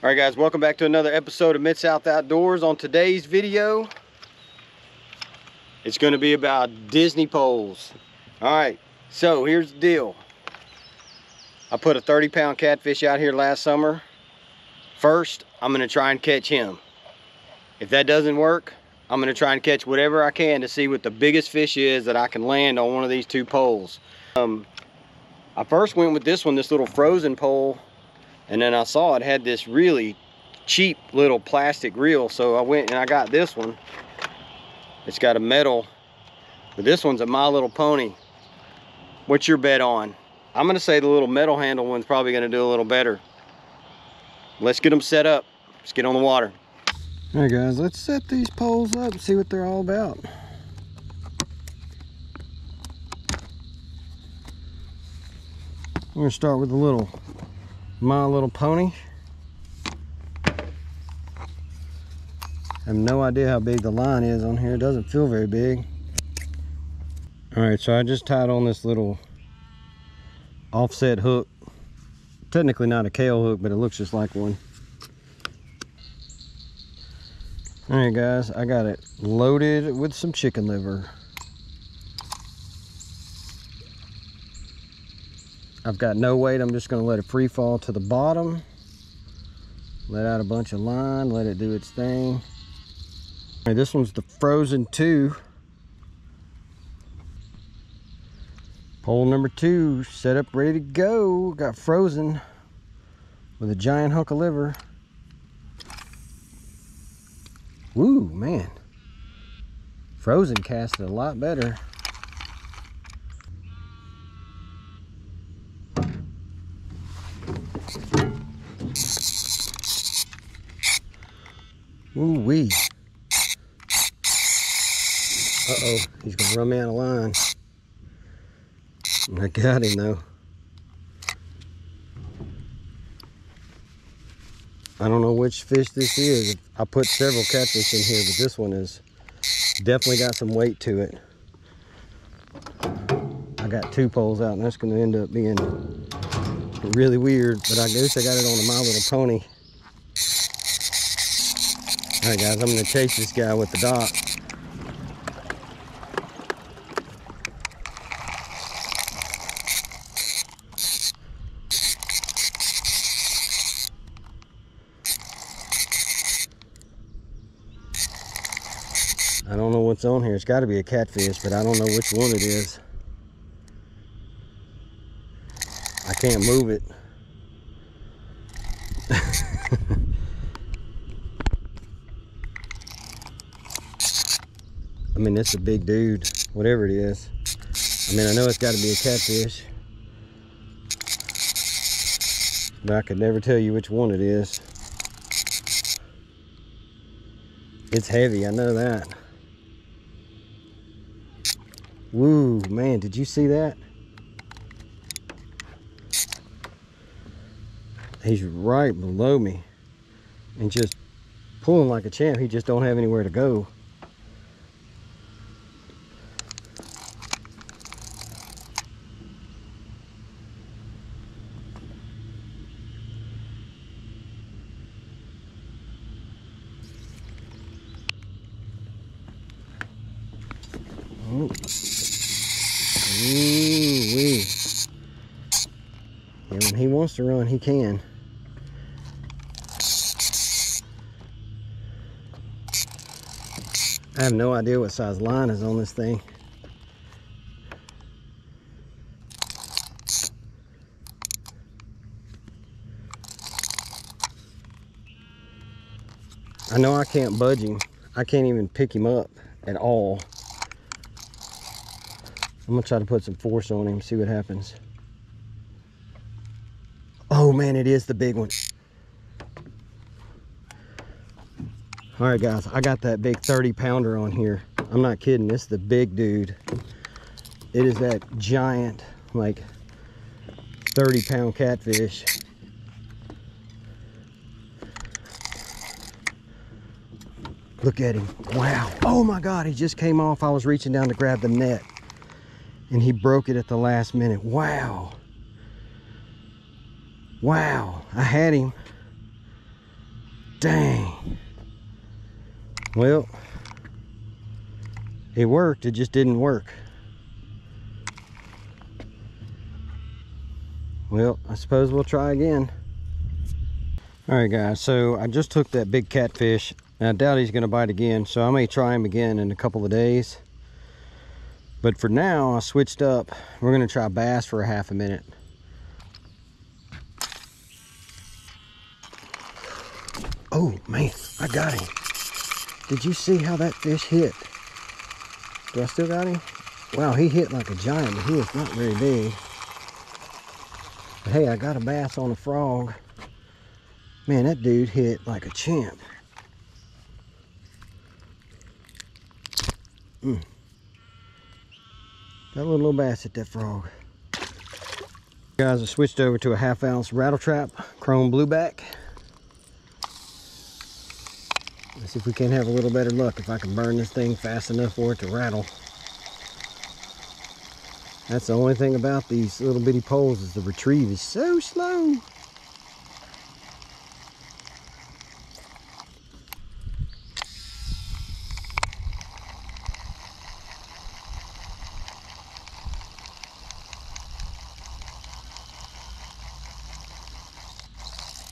All right guys, welcome back to another episode of Mid-South Outdoors. On today's video, it's going to be about Disney poles. All right, so here's the deal. I put a 30-pound catfish out here last summer. First, I'm going to try and catch him. If that doesn't work, I'm going to try and catch whatever I can to see what the biggest fish is that I can land on one of these two poles. I first went with this one, this little frozen pole. And then I saw it had this really cheap little plastic reel. So I went and I got this one. It's got a metal, but this one's a My Little Pony. What's your bet on? I'm gonna say the little metal handle one's probably gonna do a little better. Let's get them set up. Let's get on the water. All right guys, let's set these poles up and see what they're all about. We're gonna start with the little My Little Pony. I have no idea how big the line is on here. It doesn't feel very big. All right, so I just tied on this little offset hook. Technically not a kale hook, but it looks just like one. All right guys, I got it loaded with some chicken liver. I've got no weight. I'm just going to let it free fall to the bottom. Let out a bunch of line. Let it do its thing. All right, this one's the Frozen 2. Pole number 2 set up, ready to go. Got frozen with a giant hunk of liver. Woo, man. Frozen casted a lot better. Ooh wee. Uh-oh, he's gonna run me out of line. I got him though. I don't know which fish this is. I put several catfish in here, but this one is definitely got some weight to it. I got 2 poles out and that's gonna end up being really weird, but I guess I got it on a My Little Pony. All right guys, I'm gonna chase this guy with the dock. I don't know what's on here. It's gotta be a catfish, but I don't know which one it is. I can't move it. I mean, it's a big dude, whatever it is. I mean, I know it's got to be a catfish, but I could never tell you which one it is. It's heavy, I know that. Woo, man, did you see that? He's right below me and just pulling like a champ. He just don't have anywhere to go. Oh. Ooh-wee. Yeah, when he wants to run, he can. I have no idea what size line is on this thing. I know I can't budge him. I can't even pick him up at all. I'm gonna try to put some force on him, see what happens. Oh man, it is the big one. All right guys, I got that big 30-pounder on here. I'm not kidding, this is the big dude. It is that giant, like 30-pound catfish. Look at him. Wow. Oh my God, he just came off. I was reaching down to grab the net and he broke it at the last minute. Wow. Wow. I had him. Dang. Well, it worked, it just didn't work. Well, I suppose we'll try again. All right, guys, so I just took that big catfish, and I doubt he's gonna bite again, so I may try him again in a couple of days. But for now, I switched up. We're gonna try bass for a half a minute. Oh man, I got him. Did you see how that fish hit? Do I still got him? Wow, he hit like a giant, but he is not very big. But hey, I got a bass on a frog. Man, that dude hit like a champ. Got a little bass at that frog. Guys, I switched over to a 1/2 ounce rattle trap, chrome blueback. Let's see if we can have a little better luck, if I can burn this thing fast enough for it to rattle. That's the only thing about these little bitty poles, is the retrieve is so slow.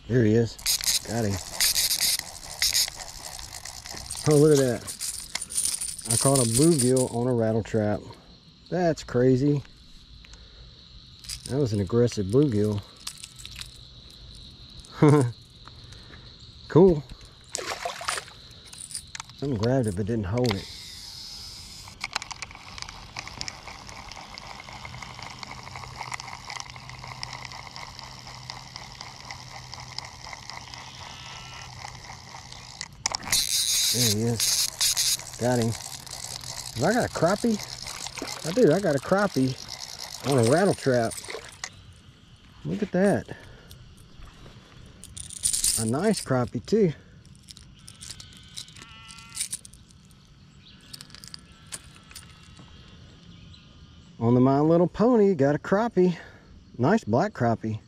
There he is. Got him. Oh, look at that. I caught a bluegill on a rattle trap. That's crazy. That was an aggressive bluegill. Cool. Something grabbed it but didn't hold it. There he is. Got him. Have I got a crappie? I do. I got a crappie on a rattle trap. Look at that. A nice crappie too. On the My Little Pony, got a crappie. Nice black crappie.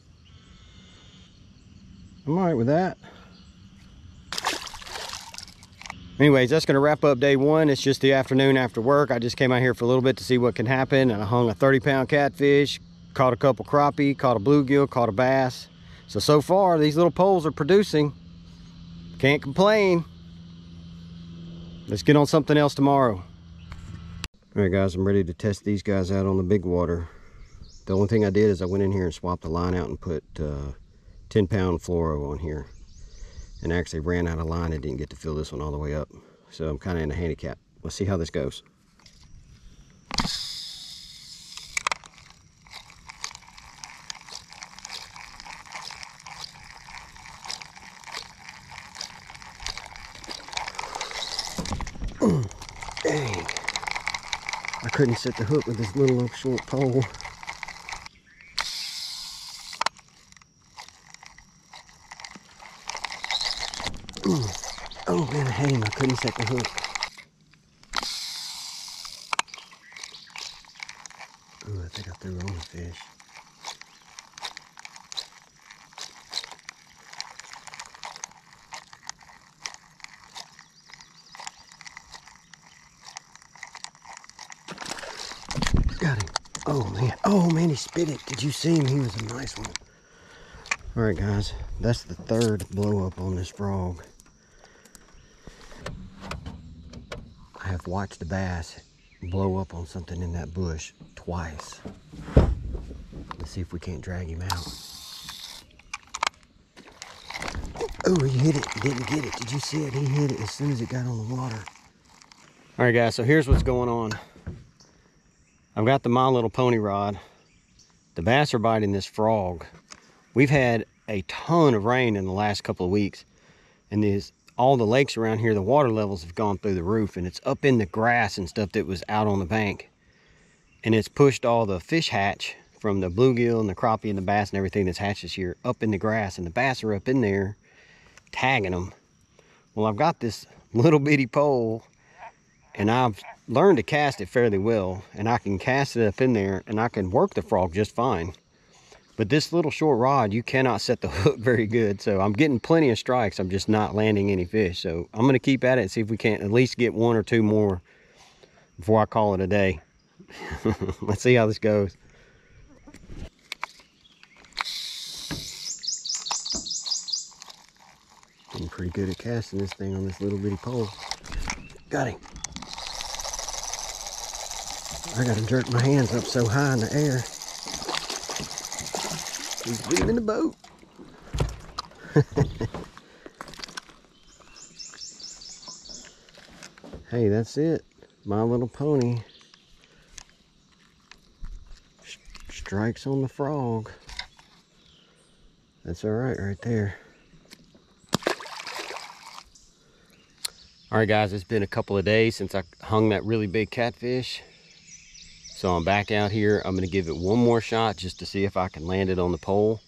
I'm all right with that. Anyways, that's going to wrap up day one. It's just the afternoon after work. I just came out here for a little bit to see what can happen, and I hung a 30-pound catfish, caught a couple crappie, caught a bluegill, caught a bass. So far, these little poles are producing. Can't complain. Let's get on something else tomorrow. All right, guys, I'm ready to test these guys out on the big water. The only thing I did is I went in here and swapped the line out and put 10-pound fluoro on here. And actually ran out of line and didn't get to fill this one all the way up. So I'm kind of in a handicap. Let's see how this goes. Dang. I couldn't set the hook with this little short pole. Oh man, I had him. I couldn't set the hook. Oh, I think I threw on the fish. Got him. Oh man. Oh man, he spit it. Did you see him? He was a nice one. All right, guys. That's the third blow up on this frog. I have watched a bass blow up on something in that bush twice. Let's see if we can't drag him out. Oh, he hit it. He didn't get it. Did you see it? He hit it as soon as it got on the water. All right, guys, so here's what's going on. I've got the My Little Pony rod. The bass are biting this frog. We've had a ton of rain in the last couple of weeks, and all the lakes around here, the water levels have gone through the roof, and it's up in the grass and stuff that was out on the bank. And it's pushed all the fish hatch from the bluegill and the crappie and the bass and everything that's hatched this year up in the grass, and the bass are up in there tagging them. Well, I've got this little bitty pole, and I've learned to cast it fairly well, and I can cast it up in there and I can work the frog just fine. But this little short rod, you cannot set the hook very good. So I'm getting plenty of strikes. I'm just not landing any fish. So I'm going to keep at it and see if we can't at least get 1 or 2 more before I call it a day. Let's see how this goes. I'm pretty good at casting this thing on this little bitty pole. Got him. I gotta jerk my hands up so high in the air. He's leaving the boat. Hey, that's it. My Little Pony strikes on the frog. That's all right there. All right, guys, it's been a couple of days since I hung that really big catfish. So I'm back out here. I'm gonna give it one more shot just to see if I can land it on the pole.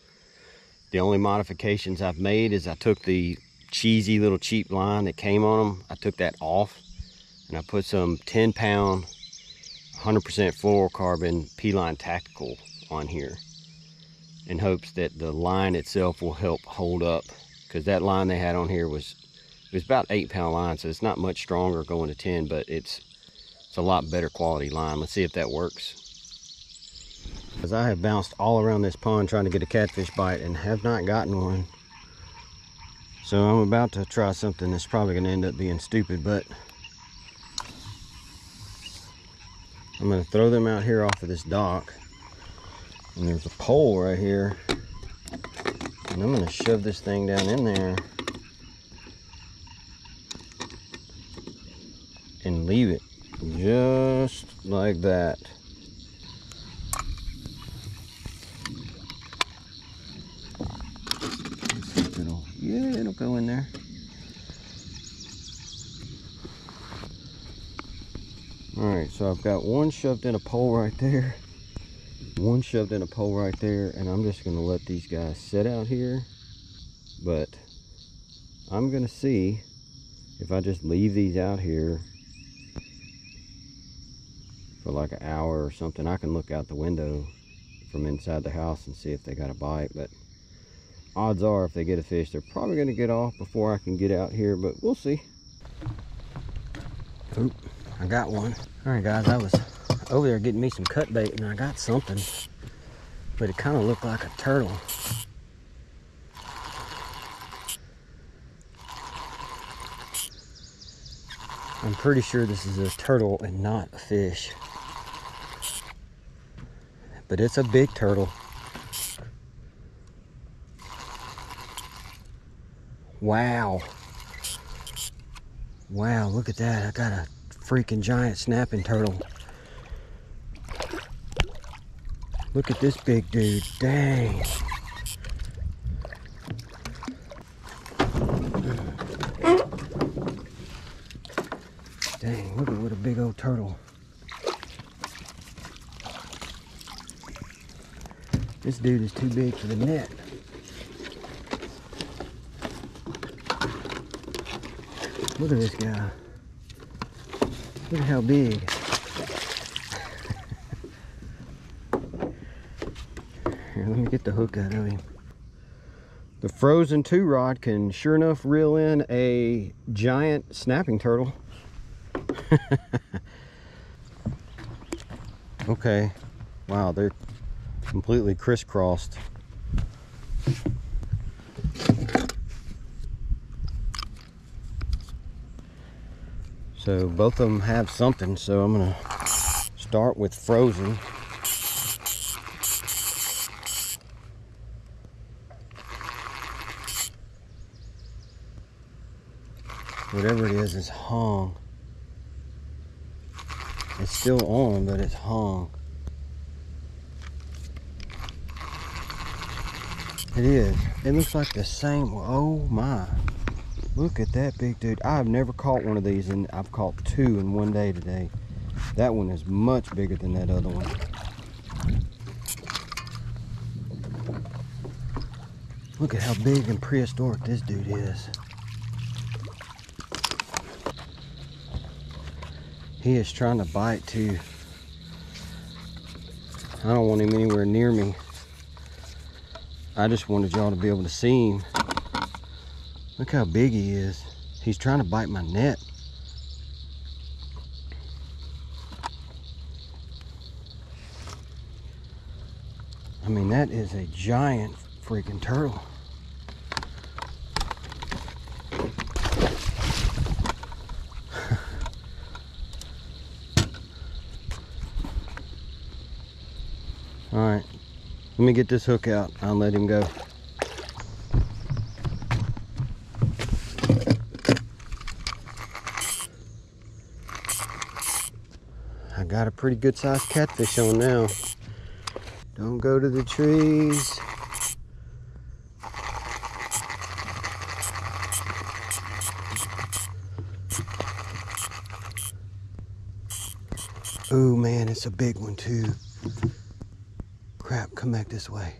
The only modifications I've made is I took the cheesy little cheap line that came on them. I took that off and I put some 10-pound, 100% fluorocarbon P-line tactical on here in hopes that the line itself will help hold up, because that line they had on here was about 8-pound line, so it's not much stronger going to 10, but it's a lot better quality line. Let's see if that works. Because I have bounced all around this pond trying to get a catfish bite and have not gotten one. So I'm about to try something that's probably going to end up being stupid, but I'm going to throw them out here off of this dock. And there's a pole right here. And I'm going to shove this thing down in there and leave it just like that. Yeah, it'll go in there. All right, so I've got one shoved in a pole right there, one shoved in a pole right there, and I'm just gonna let these guys sit out here. But I'm gonna see if I just leave these out here for like an hour or something. I can look out the window from inside the house and see if they got a bite, but odds are if they get a fish, they're probably going to get off before I can get out here, but we'll see. Oop, I got one. All right, guys, I was over there getting me some cut bait and I got something, but it kind of looked like a turtle. I'm pretty sure this is a turtle and not a fish. But it's a big turtle. Wow. Wow, look at that. I got a freaking giant snapping turtle. Look at this big dude. Dang. Dang, look at what a big old turtle. This dude is too big for the net. Look at this guy. Look at how big. Here, let me get the hook out of him. The Frozen 2 rod can sure enough reel in a giant snapping turtle. Okay, wow, they're completely crisscrossed. So both of them have something, so I'm gonna start with Frozen. Whatever it is hung. It's still on, but it's hung. It is. It looks like the same. Oh my. Look at that big dude. I've never caught one of these, and I've caught 2 in one day today. That one is much bigger than that other one. Look at how big and prehistoric this dude is. He is trying to bite too. I don't want him anywhere near me. I just wanted y'all to be able to see him. Look how big he is. He's trying to bite my net. I mean, that is a giant freaking turtle. All right, let me get this hook out. I'll let him go. I got a pretty good sized catfish on now. Don't go to the trees. Oh man, it's a big one too. Crap, come back this way.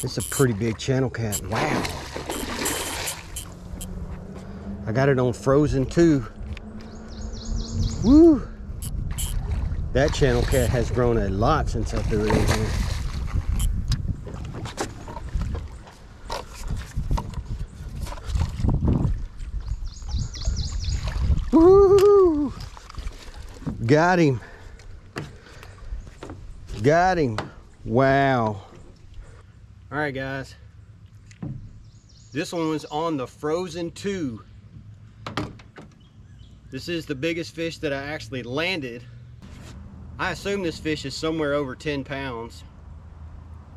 It's a pretty big channel cat. Wow. I got it on frozen too. Woo. That channel cat has grown a lot since I threw it in here. Woo. Got him. Got him. Wow. All right, guys. This one was on the frozen 2. This is the biggest fish that I actually landed. I assume this fish is somewhere over 10 pounds.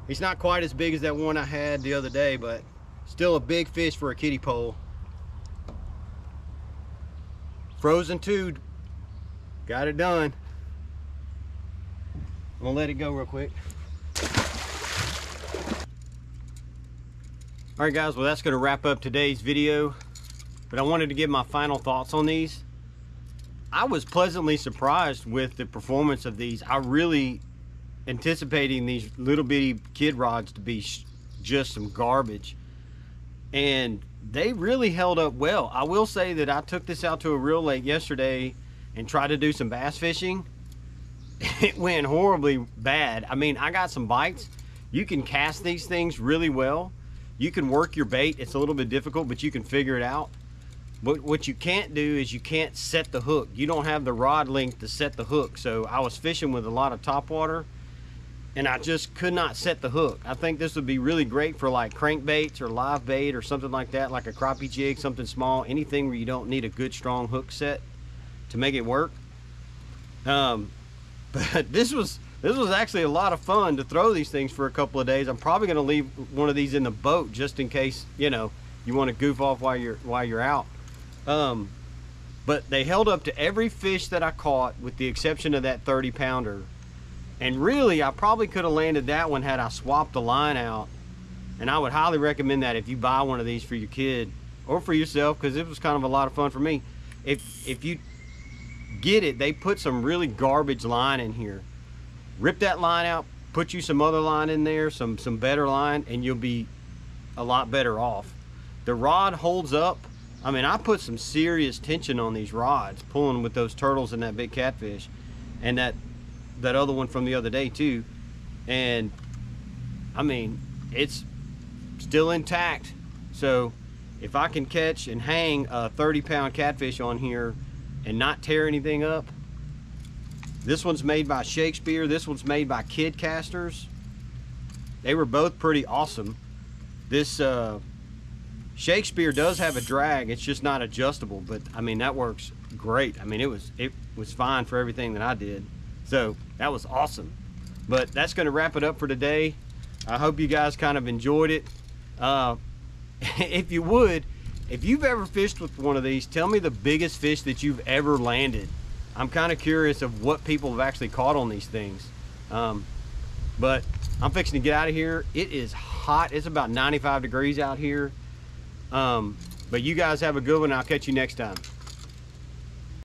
He's not quite as big as that one I had the other day, but still a big fish for a kiddie pole. Frozen 2. Got it done. I'm gonna let it go real quick. All right, guys, well, that's going to wrap up today's video, but I wanted to give my final thoughts on these. I was pleasantly surprised with the performance of these. I really anticipating these little bitty kid rods to be just some garbage, and they really held up well. I will say that I took this out to a reel lake yesterday and tried to do some bass fishing. It went horribly bad. I mean, I got some bites. You can cast these things really well. You can work your bait. It's a little bit difficult, but you can figure it out. But what you can't do is you can't set the hook. You don't have the rod length to set the hook. So I was fishing with a lot of topwater, and I just could not set the hook. I think this would be really great for like crankbaits or live bait or something like that, like a crappie jig, something small, anything where you don't need a good strong hook set to make it work. But this was actually a lot of fun to throw these things for a couple of days. I'm probably going to leave one of these in the boat just in case, you know, you want to goof off while you're out. But they held up to every fish that I caught with the exception of that 30-pounder. And really, I probably could have landed that one had I swapped the line out. And I would highly recommend that if you buy one of these for your kid or for yourself, because it was kind of a lot of fun for me. If you get it, they put some really garbage line in here. Rip that line out, put you some other line in there, some better line, and you'll be a lot better off. The rod holds up. I mean, I put some serious tension on these rods, pulling with those turtles and that big catfish, and that other one from the other day too. And I mean, it's still intact. So if I can catch and hang a 30-pound catfish on here and not tear anything up. This one's made by Shakespeare. This one's made by Kid Casters. They were both pretty awesome. This Shakespeare does have a drag. It's just not adjustable, but I mean, that works great. I mean, it was fine for everything that I did. So that was awesome. But that's going to wrap it up for today. I hope you guys kind of enjoyed it. If you would, if you've ever fished with one of these, tell me the biggest fish that you've ever landed. I'm kind of curious of what people have actually caught on these things. But I'm fixing to get out of here. It is hot. hot. It's about 95 degrees out here. But you guys have a good one. I'll catch you next time.